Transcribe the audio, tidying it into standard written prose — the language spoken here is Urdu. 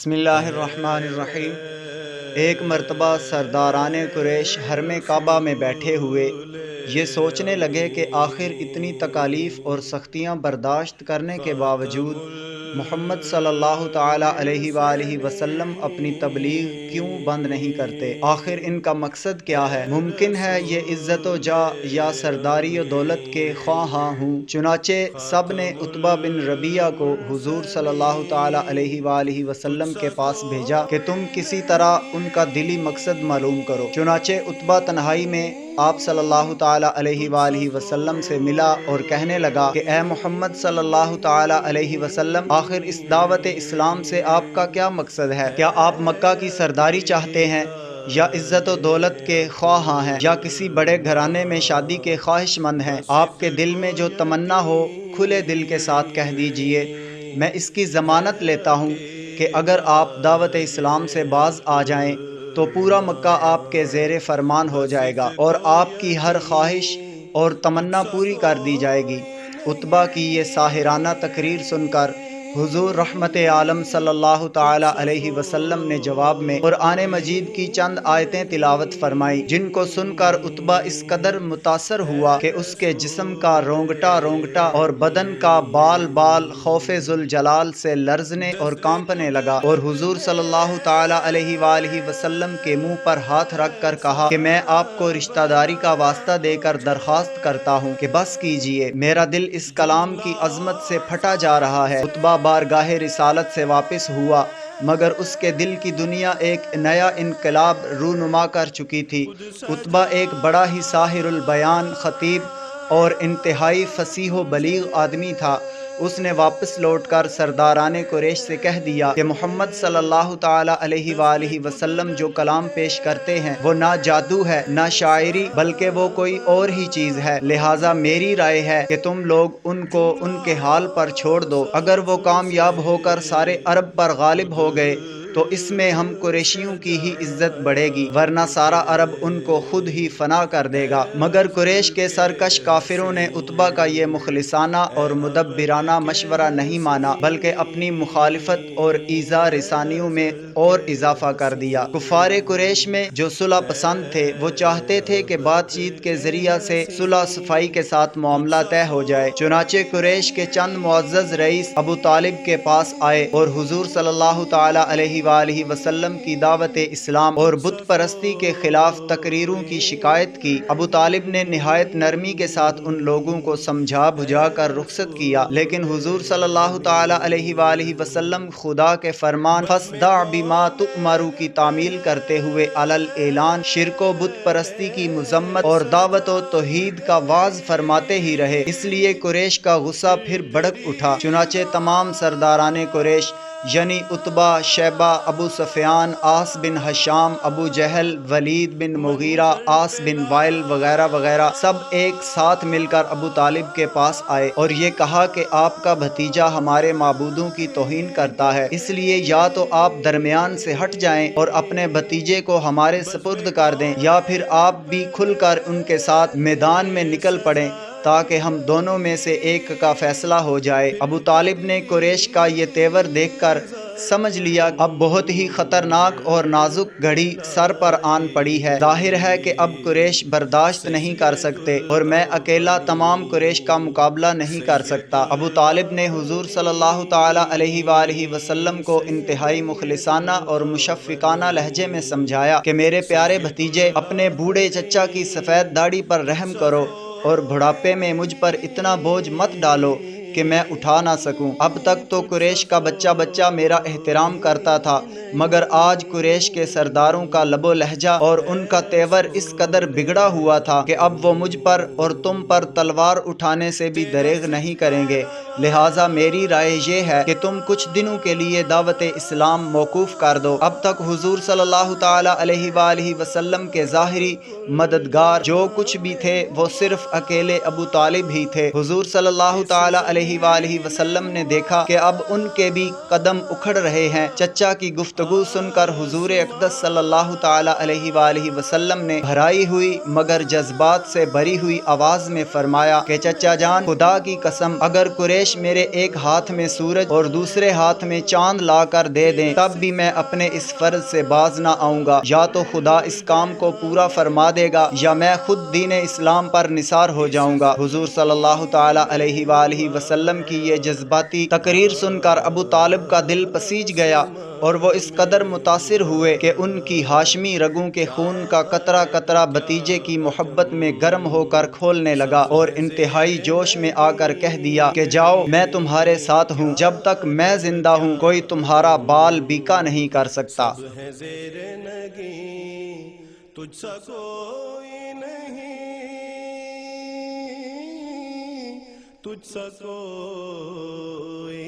بسم اللہ الرحمن الرحیم۔ ایک مرتبہ سرداران قریش حرم کعبہ میں بیٹھے ہوئے یہ سوچنے لگے کہ آخر اتنی تکالیف اور سختیاں برداشت کرنے کے باوجود محمد صلی اللہ تعالیٰ علیہ وآلہ وسلم اپنی تبلیغ کیوں بند نہیں کرتے؟ آخر ان کا مقصد کیا ہے؟ ممکن ہے یہ عزت و جاہ یا سرداری و دولت کے خواہاں ہوں۔ چنانچہ سب نے عتبہ بن ربیعہ کو حضور صلی اللہ تعالیٰ علیہ وآلہ وسلم کے پاس بھیجا کہ تم کسی طرح ان کا دلی مقصد معلوم کرو۔ چنانچہ عتبہ تنہائی میں آپ صلی اللہ تعالیٰ علیہ وآلہ وسلم سے ملا اور کہنے لگا کہ اے محمد صلی اللہ تعالیٰ علیہ وسلم، آخر اس دعوت اسلام سے آپ کا کیا مقصد ہے؟ کیا آپ مکہ کی سرداری چاہتے ہیں یا عزت و دولت کے خواہاں ہیں یا کسی بڑے گھرانے میں شادی کے خواہش مند ہیں؟ آپ کے دل میں جو تمنا ہو کھلے دل کے ساتھ کہہ دیجئے۔ میں اس کی ضمانت لیتا ہوں کہ اگر آپ دعوت اسلام سے باز آ جائیں تو پورا مکہ آپ کے زیر فرمان ہو جائے گا اور آپ کی ہر خواہش اور تمنا پوری کر دی جائے گی۔ عتبہ کی یہ ساحرانہ تقریر سن کر حضور رحمت عالم صلی اللہ تعالیٰ علیہ وسلم نے جواب میں قرآن مجید کی چند آیتیں تلاوت فرمائی، جن کو سن کر عتبہ اس قدر متاثر ہوا کہ اس کے جسم کا رونگٹا رونگٹا اور بدن کا بال بال خوف ذوالجلال سے لرزنے اور کانپنے لگا، اور حضور صلی اللہ تعالیٰ علیہ وآلہ وسلم کے منہ پر ہاتھ رکھ کر کہا کہ میں آپ کو رشتہ داری کا واسطہ دے کر درخواست کرتا ہوں کہ بس کیجئے، میرا دل اس کلام کی عظمت سے پھٹا جا رہا ہے۔ عتبہ بارگاہ رسالت سے واپس ہوا، مگر اس کے دل کی دنیا ایک نیا انقلاب رونما کر چکی تھی۔ عتبہ ایک بڑا ہی ساحر البیان، خطیب اور انتہائی فصیح و بلیغ آدمی تھا۔ اس نے واپس لوٹ کر سرداران قریش سے کہہ دیا کہ محمد صلی اللہ تعالیٰ علیہ وآلہ وسلم جو کلام پیش کرتے ہیں وہ نہ جادو ہے نہ شاعری، بلکہ وہ کوئی اور ہی چیز ہے، لہٰذا میری رائے ہے کہ تم لوگ ان کو ان کے حال پر چھوڑ دو۔ اگر وہ کامیاب ہو کر سارے عرب پر غالب ہو گئے تو اس میں ہم قریشیوں کی ہی عزت بڑھے گی، ورنہ سارا عرب ان کو خود ہی فنا کر دے گا۔ مگر قریش کے سرکش کافروں نے عتبہ کا یہ مخلصانہ اور مدبرانہ مشورہ نہیں مانا، بلکہ اپنی مخالفت اور ایذا رسانیوں میں اور اضافہ کر دیا۔ کفار قریش میں جو صلح پسند تھے وہ چاہتے تھے کہ بات چیت کے ذریعہ سے صلح صفائی کے ساتھ معاملہ طے ہو جائے۔ چنانچہ قریش کے چند معزز رئیس ابو طالب کے پاس آئے اور حضور صلی اللہ تعالیٰ علیہ وآلہ وسلم کی دعوت اسلام اور بت پرستی کے خلاف تقریروں کی شکایت کی۔ ابو طالب نے نہایت نرمی کے ساتھ ان لوگوں کو سمجھا بجھا کر رخصت کیا، لیکن حضور صلی اللہ تعالیٰ علیہ وآلہ وسلم خدا کے فرمان فاصدع بما تؤمر کی تعمیل کرتے ہوئے علی الاعلان شرک و بت پرستی کی مذمت اور دعوت و توحید کا وعظ فرماتے ہی رہے۔ اس لیے قریش کا غصہ پھر بھڑک اٹھا۔ چنانچہ تمام سرداران قریش یعنی عتبہ، شیبہ، ابو سفیان، عاص بن ہشام، ابو جہل، ولید بن مغیرہ، عاص بن وائل وغیرہ وغیرہ سب ایک ساتھ مل کر ابو طالب کے پاس آئے اور یہ کہا کہ آپ کا بھتیجا ہمارے معبودوں کی توہین کرتا ہے، اس لیے یا تو آپ درمیان سے ہٹ جائیں اور اپنے بھتیجے کو ہمارے سپرد کر دیں، یا پھر آپ بھی کھل کر ان کے ساتھ میدان میں نکل پڑیں تاکہ ہم دونوں میں سے ایک کا فیصلہ ہو جائے۔ ابو طالب نے قریش کا یہ تیور دیکھ کر سمجھ لیا اب بہت ہی خطرناک اور نازک گھڑی سر پر آن پڑی ہے۔ ظاہر ہے کہ اب قریش برداشت نہیں کر سکتے اور میں اکیلا تمام قریش کا مقابلہ نہیں کر سکتا۔ ابو طالب نے حضور صلی اللہ تعالیٰ علیہ وآلہ وسلم کو انتہائی مخلصانہ اور مشفقانہ لہجے میں سمجھایا کہ میرے پیارے بھتیجے، اپنے بوڑھے چچا کی سفید داڑھی پر رحم کرو اور بڑھاپے میں مجھ پر اتنا بوجھ مت ڈالو کہ میں اٹھا نہ سکوں۔ اب تک تو قریش کا بچہ بچہ میرا احترام کرتا تھا، مگر آج قریش کے سرداروں کا لب و لہجہ اور ان کا تیور اس قدر بگڑا ہوا تھا کہ اب وہ مجھ پر اور تم پر تلوار اٹھانے سے بھی دریغ نہیں کریں گے، لہٰذا میری رائے یہ ہے کہ تم کچھ دنوں کے لیے دعوت اسلام موقوف کر دو۔ اب تک حضور صلی اللہ تعالیٰ علیہ وآلہ وسلم کے ظاہری مددگار جو کچھ بھی تھے وہ صرف اکیلے ابو طالب ہی تھے۔ حضور صلی اللہ تعالیٰ علیہ وآلہ وسلم نے دیکھا کہ اب ان کے بھی قدم اکھڑ رہے ہیں۔ چچا کی گفتگو گفتگو سن کر حضور اقدس صلی اللہ تعالی علیہ وآلہ وسلم نے بھرائی ہوئی مگر جذبات سے بری ہوئی آواز میں فرمایا کہ چچا جان، خدا کی قسم اگر قریش میرے ایک ہاتھ میں سورج اور دوسرے ہاتھ میں چاند لا کر دے دیں تب بھی میں اپنے اس فرض سے باز نہ آؤں گا۔ یا تو خدا اس کام کو پورا فرما دے گا یا میں خود دین اسلام پر نثار ہو جاؤں گا۔ حضور صلی اللہ تعالی علیہ وآلہ وسلم کی یہ جذباتی تقریر سن کر ابو طالب کا دل پسیج گیا اور وہ اس قدر متاثر ہوئے کہ ان کی ہاشمی رگوں کے خون کا قطرہ قطرہ بھتیجے کی محبت میں گرم ہو کر کھولنے لگا اور انتہائی جوش میں آ کر کہہ دیا کہ جاؤ، میں تمہارے ساتھ ہوں، جب تک میں زندہ ہوں کوئی تمہارا بال بیکا نہیں کر سکتا۔ تجھ سا کوئی نہیں، تجھ سا کوئی